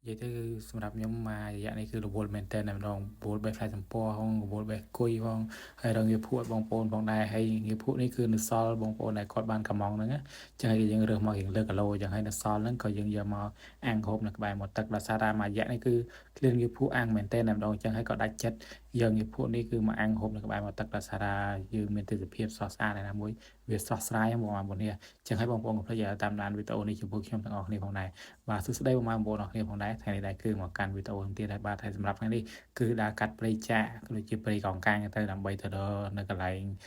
vậy thìสำหรับខ្ញុំមករយៈនេះគឺរវល់មែនទែនតែម្ដងរវល់បេះផ្លែចម្ប៉ោហងរវល់បេះគុយផងហើយរងងារភក់បងប្អូនផងដែរហើយងារភក់នេះគឺនៅសល់បងប្អូនដែលគាត់បានកំងហ្នឹងចឹងហើយយើងរើសមករៀងលើគីឡូចឹងហើយនៅសល់ហ្នឹងក៏យើងយកមកអាំងហូបនៅក្បែរមាត់ទឹកដោយសារតែមួយរយៈនេះគឺឃ្លានងារភក់អាំងមែនទែនតែម្ដងចឹងហើយក៏ដាច់ចិត្តយកងារភក់នេះគឺមកអាំងហូបនៅក្បែរមាត់ទឹកដោយសារតែយើងមានទេសភាពស្រស់ស្អាតណាមួយវាស្រស់ស្រាយបងប្អូននេះចឹងហើយបងប្អូនកុំភ្លេចតាមដានវីដេអូនេះជាមួយខ្ញុំទាំងអស់គ្នាផងដែរ បាទសួស្តីបងប្អូនអរគ្នាផងដែរថ្ងៃនេះដែរគឺមកកាន់វីដេអូទៀតហើយបាទហើយសម្រាប់ថ្ងៃនេះគឺដើរកាត់ព្រៃចាក់ដូចជាព្រៃកោងកាងទៅដើម្បីទៅដល់នៅកន្លែង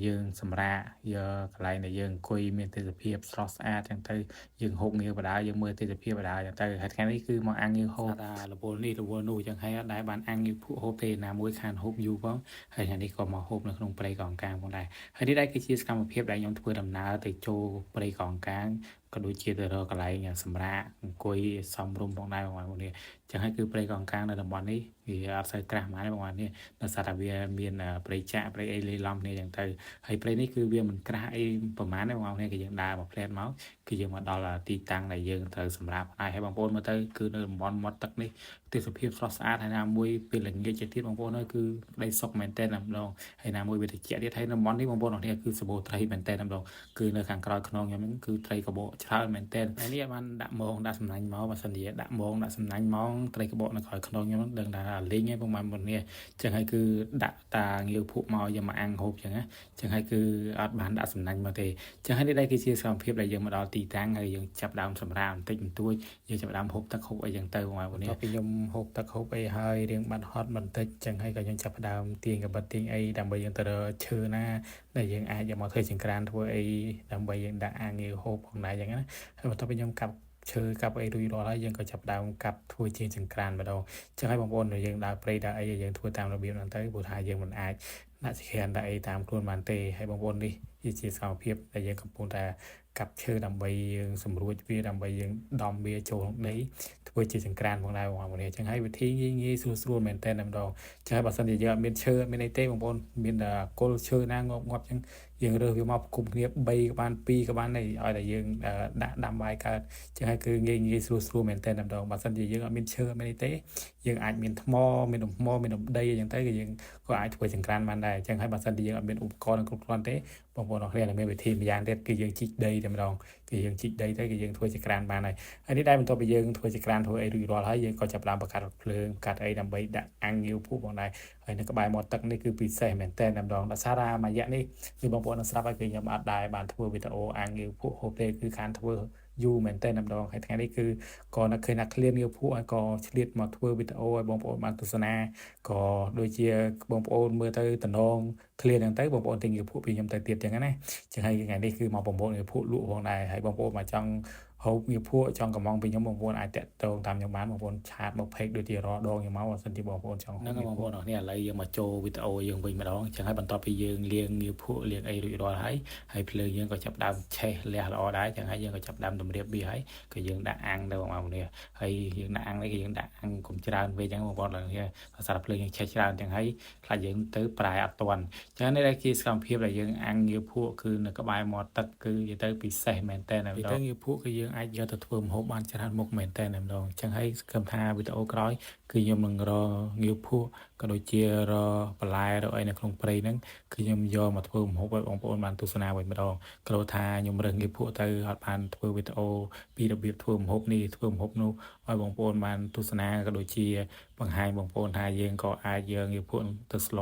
យើងសម្រាកយកកន្លែងដែលយើងអង្គុយមានទេសភាពស្រស់ស្អាតចឹងទៅយើងហូបងាវបដាយើងមើលទេសភាពបដាចឹងទៅហើយថ្ងៃនេះគឺមកអាំងងាវហូបថារវល់នេះរវល់នោះចឹងហើយអត់ដែរបានអាំងងាវភក់ហូបទេណាមួយខានហូបយូរផងហើយថ្ងៃនេះក៏មកហូបនៅក្នុងព្រៃកោងកាងផងដែរហើយនេះដែរគឺជាសកម្មភាពដែលខ្ញុំធ្វើដំណើរទៅចូលព្រៃកោងកាង ក៏ដូចជាទៅរកកន្លែងសម្រាកអង្គុយសមរម្យផងដែរបងប្អូននេះចឹងហើយគឺព្រៃកោងកាងនៅតំបន់នេះវាអត់សូវក្រាស់ហ្មងបងប្អូននេះដោយសារតែវាមានព្រៃចាក់ព្រៃអីលាយឡំគ្នាចឹងទៅហើយព្រៃនេះគឺវាមិនក្រាស់អីប្រហែលទេបងប្អូននេះគឺយើងដើរមកផ្លែតមកគឺយើងមកដល់ទីតាំងដែលយើងត្រូវសម្រាប់ហើយបងប្អូនមើលទៅគឺនៅតំបន់មាត់ទឹកនេះទេសភាពស្រស់ស្អាតហើយណាមួយពេលល្ងាចទៀតបងប្អូនអើយគឺក្តីសុខមែនទែនតែម្ដងហើយណាមួយវាត្រជាក់ទៀតហើយតំបន់នេះបងប្អូនអរគ្នាគឺសម្បូរត្រីមែនទែនតែម្ដង គឺនៅខាងក្រោយខ្នងខ្ញុំហ្នឹងគឺត្រីកបកច្រើនមែនទែនហើយនេះបានដាក់មងដាក់សំណាញ់មកបើសិនជាដាក់មងដាក់សំណាញ់មកត្រីកបកនៅក្រោយខ្នងខ្ញុំហ្នឹងដឹងថាលេងឯងបងប្អូននេះចឹងហើយគឺដាក់តាងាវភក់មកយកមកអាំងហូបចឹងណាចឹងហើយគឺអត់បានដាក់សំណាញ់មកទេចឹងហើយនេះដែរគឺជាសកម្មភាពដែលយើងមកដល់ទីតាំងហើយយើងចាប់ដើមសម្រាកបន្តិចបន្តួចយើងចាប់ដើមហូបទឹកហូបអីចឹងទៅបងប្អូននេះពីខ្ញុំហូបទឹកហូបអីហើយរៀងបាត់ហត់បន្តិចចឹងហើយក៏យើងចាប់ដើមទាញកបិតទាញអីដើម្បីយើងទៅរកឈើណា ដែលយើងអាចយកមកធ្វើចង្ក្រានធ្វើអីដើម្បីយើងដាក់អាងាវហូបផងដែរអញ្ចឹងណាហើយបន្ទាប់ពីខ្ញុំកាប់ឈើកាប់អីរួចរាល់ហើយយើងក៏ចាប់ផ្ដើមកាប់ធ្វើជាចង្ក្រានម្ដងអញ្ចឹងហើយបងប្អូនយើងដើរព្រៃដើរអីយើងធ្វើតាមរបៀបហ្នឹងទៅព្រោះថាយើងមិនអាចដាក់ចង្ក្រានដាក់អីតាមខ្លួនបានទេហើយបងប្អូននេះជាសកម្មភាពដែលយើងកំពុងតែកាប់ឈើដើម្បីយើងសម្រួចវាដើម្បីយើងដំវាចូលក្នុងដីធ្វើជាចង្ក្រានផងដែរបងប្អូននេះអញ្ចឹងហើយវិធីងាយៗស្រួលៗមែនតើតែម្ដង ចាបើសិនជាយើងអត់មានឈើអត់មានអីទេបងប្អូនមានតែគល់ឈើណាងាប់ចឹងយើងរើសវាមកគុំគ្នា3ក៏បាន2ក៏បានដែរឲ្យតែយើងដាក់ដាំបាយកើតចឹងហើយគឺងាយស្រួលមែនតើតែម្ដងបើសិនជាយើងអត់មានឈើអត់មានអីទេយើងអាចមានថ្មមានដុំថ្មមានដុំដីអញ្ចឹងទៅគឺយើងក៏អាចធ្វើចង្ក្រានបានដែរចឹងហើយបើសិនជាយើងអត់មានឧបករណ៍គ្រប់គ្រាន់ទេបងប្អូនអរគ្នានឹងមានវិធីម្យ៉ាងទៀតគឺយើងជីកដីតែម្ដងគឺយើងជីកដីទៅគឺយើងធ្វើចង្ក្រានបានហើយហើយនេះដែរបន្ទាប់ពីយើងធ្វើចង្ក្រានធ្វើអីរួចរាល់ហើយយើងក៏ចាប់ផ្ដើមបង្កាត់ភ្លើងកាត់អីដើម្បីដាក់អាំងងាវភក់ផងដែរ ហើយនៅក្បែរមាត់ទឹកនេះគឺពិសេសមែនតើតែម្ដងដោយសារតែមួយរយៈនេះគឺបងប្អូននឹងស្រាប់ហើយគឺខ្ញុំអត់ដែរបានធ្វើវីដេអូអាងាវភក់ហូបទេគឺខានធ្វើយូរមែនតើតែម្ដងហើយថ្ងៃនេះគឺក៏នឹកឃើញថាឃ្លានងាវភក់ហើយក៏ឆ្លៀតមកធ្វើវីដេអូឲ្យបងប្អូនបានទស្សនាក៏ដូចជាបងប្អូនមើលទៅតំណងឃ្លានហ្នឹងទៅបងប្អូនទិញងាវភក់ពីខ្ញុំទៅទៀតចឹងណាចឹងហើយថ្ងៃនេះគឺមកប្រមូលងាវភក់លក់ផងដែរហើយបងប្អូនមកចង់ហូបងាវភក់ចង់កំងពីខ្ញុំបងប្អូនអាចតាក់ទងតាមខ្ញុំបានបងប្អូនឆាតមក page ដូចជារដងខ្ញុំមកបើសិនជាបងប្អូនចង់ហ្នឹងបងប្អូនអរគ្នាឥឡូវយើងមកចូលវីដេអូយើងវិញម្ដងចឹងហើយបន្ទាប់ពីយើងលាងងាវភក់លាងអីរួចរាល់ហើយភ្លើងយើងក៏ចាប់ដើមឆេះលះល្អដែរចឹងហើយយើងក៏ចាប់ដើមតម្រៀបវាហើយក៏យើងដាក់អាំងទៅបងប្អូននេះហើយយើងដាក់អាំងនេះគឺយើងដាក់អាំងកុំច្រើនពេកចឹងបងប្អូនឡើងគ្នាភាសាភ្លើងយើងឆេះច្រើនចឹងហើយខ្លាចយើងទៅប្រែអត់ទាន់ចឹងនេះដែរជាសកម្មភាពដែលយើងអាំងងាវភក់គឺនៅក្បែរមាត់ទឹកគឺនិយាយទៅពិសេសមែនតើទៅងាវភក់គឺយើងអាចយកទៅធ្វើម្ហូបបានច្រើនមុខមែនតើម្ដងចឹងហើយសង្ឃឹមថាវីដេអូក្រោយ គឺខ្ញុំនឹងរកងាវភក់ក៏ដូចជារកបន្លែរកអីនៅក្នុងព្រៃហ្នឹងគឺខ្ញុំយកមកធ្វើម្ហូបឲ្យបងប្អូនបានទស្សនាវិញម្ដងគ្រាន់ថាខ្ញុំរើសងាវភក់ទៅអត់បានធ្វើវីដេអូពីរបៀបធ្វើម្ហូបនេះធ្វើម្ហូបនោះឲ្យបងប្អូនបានទស្សនាក៏ដូចជាបង្ហាញបងប្អូនថាយើងក៏អាចយកងាវភក់ទៅស្ល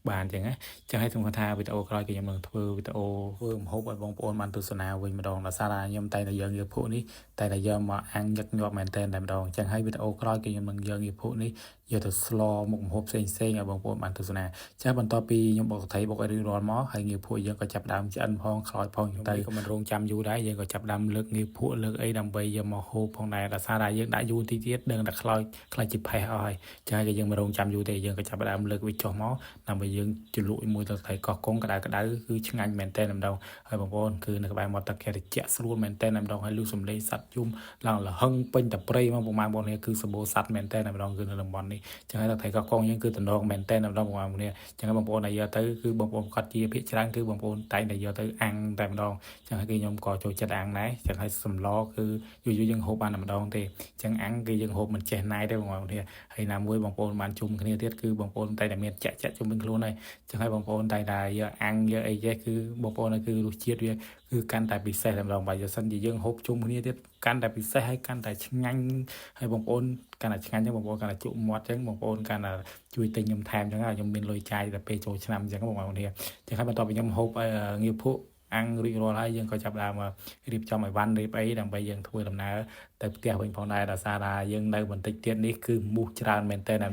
បានចឹងណាចឹងហើយខ្ញុំគាត់ថាវីដេអូក្រោយគឺខ្ញុំនឹងធ្វើវីដេអូធ្វើម្ហូបឲ្យបងប្អូនបានទស្សនាវិញម្ដងដោយសារតែខ្ញុំតែងតែយកងាវភក់នេះតែតែយកមកអាំងញឹកញាប់មែនតើតែម្ដងចឹងហើយវីដេអូក្រោយគឺខ្ញុំនឹងយកងាវភក់នេះ យកទៅស្លមុខម្ហូបផ្សេងៗឲ្យបងប្អូនបានទស្សនាចាបន្ទាប់ពីខ្ញុំបុកត្រីបុកឲ្យរៀងរាល់មកហើយងាវភក់យើងក៏ចាប់ដើមឆ្អិនផងខ្លោចផងទៅក៏មិនរងចាំយូរដែរយើងក៏ចាប់ដើមលើកងាវភក់លើកអីដើម្បីយកមកហូបផងដែរដោយសារតែយើងដាក់យូរតិចទៀតដឹងតែខ្លោចខ្លាចជាផេះអស់ហើយចាក៏យើងមិនរងចាំយូរទេយើងក៏ចាប់ដើមលើកវាចុះមកដើម្បីយើងជ្រលក់ជាមួយទឹកត្រីកោះកុងក្តៅៗគឺឆ្ងាញ់មែនតើម្ដងហើយបងប្អូនគឺនៅក្បែរមាត់ទឹកគេត្រជាក់ស្រួលមែនតើម្ដងហើយលឺសំឡេងសត្វយំឡើងលហឹងពេញតែព្រៃមកប្រហែលបងប្អូនគឺសម្បូរសត្វមែនតើម្ដងគឺនៅតំបន់នេះ នេះចឹងហើយដល់ថៃកកងយើងគឺតំណងមែនតើម្ដងបងប្អូននេះចឹងហើយបងប្អូនដែលយកទៅគឺបងប្អូនគាត់ជាភាគច្រើនគឺបងប្អូនតែងតែយកទៅអាំងតែម្ដងចឹងហើយគឺខ្ញុំក៏ចូលចិត្តអាំងដែរចឹងហើយសម្លគឺយូរៗយើងហូបបានតែម្ដងទេចឹងអាំងគឺយើងហូបមិនចេះណាយទេបងប្អូននេះហើយណាមួយបងប្អូនបានជុំគ្នាទៀតគឺបងប្អូនតែតែមានចាក់ជុំវិញខ្លួនហើយចឹងហើយបងប្អូនតែតែយកអាំងយកអីចេះគឺបងប្អូនគឺរសជាតិវាគឺកាន់តែពិសេសតែម្ដងបើយកសិនជាយើងហូបជុំគ្នាទៀតកាន់តែពិសេសហើយកាន់តែឆ្ងាញ់ហើយបងប្អូនកាន់តែឆ្ងាញ់ចឹងបងប្អូនកាន់តែជក់មាត់ចឹងបងប្អូនកាន់តែជួយទិញខ្ញុំថែមចឹងហើយខ្ញុំមានលុយចាយតែពេលចូលឆ្នាំចឹងបងប្អូននេះចឹងហើយបន្ទាប់ពីខ្ញុំហូបងាវភក់អាំងរួចរាល់ហើយយើងក៏ចាប់ដើមរៀបចំអីវ៉ាន់រៀបអីដើម្បីយើងធ្វើដំណើរទៅផ្ទះវិញផងដែរដោយសារថាយើងនៅបន្តិចទៀតនេះគឺមូសច្រើនមែនតើដល់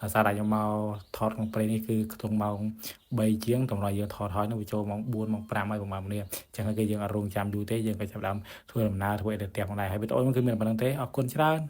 ដោយសារតែខ្ញុំមកថតក្នុងព្រៃនេះគឺក្នុងម៉ោង3ជាងតម្រូវយើងថតហើយនោះវាចូលម៉ោង4ម៉ោង5ហើយប្រហែលនេះចឹងហើយគឺយើងអត់រងចាំយូរទេយើងក៏ចាប់ដើមធ្វើដំណើរធ្វើឲ្យទៅផ្ទះផងដែរហើយវីដេអូនេះគឺមានប៉ុណ្្នឹងទេអរគុណច្រើន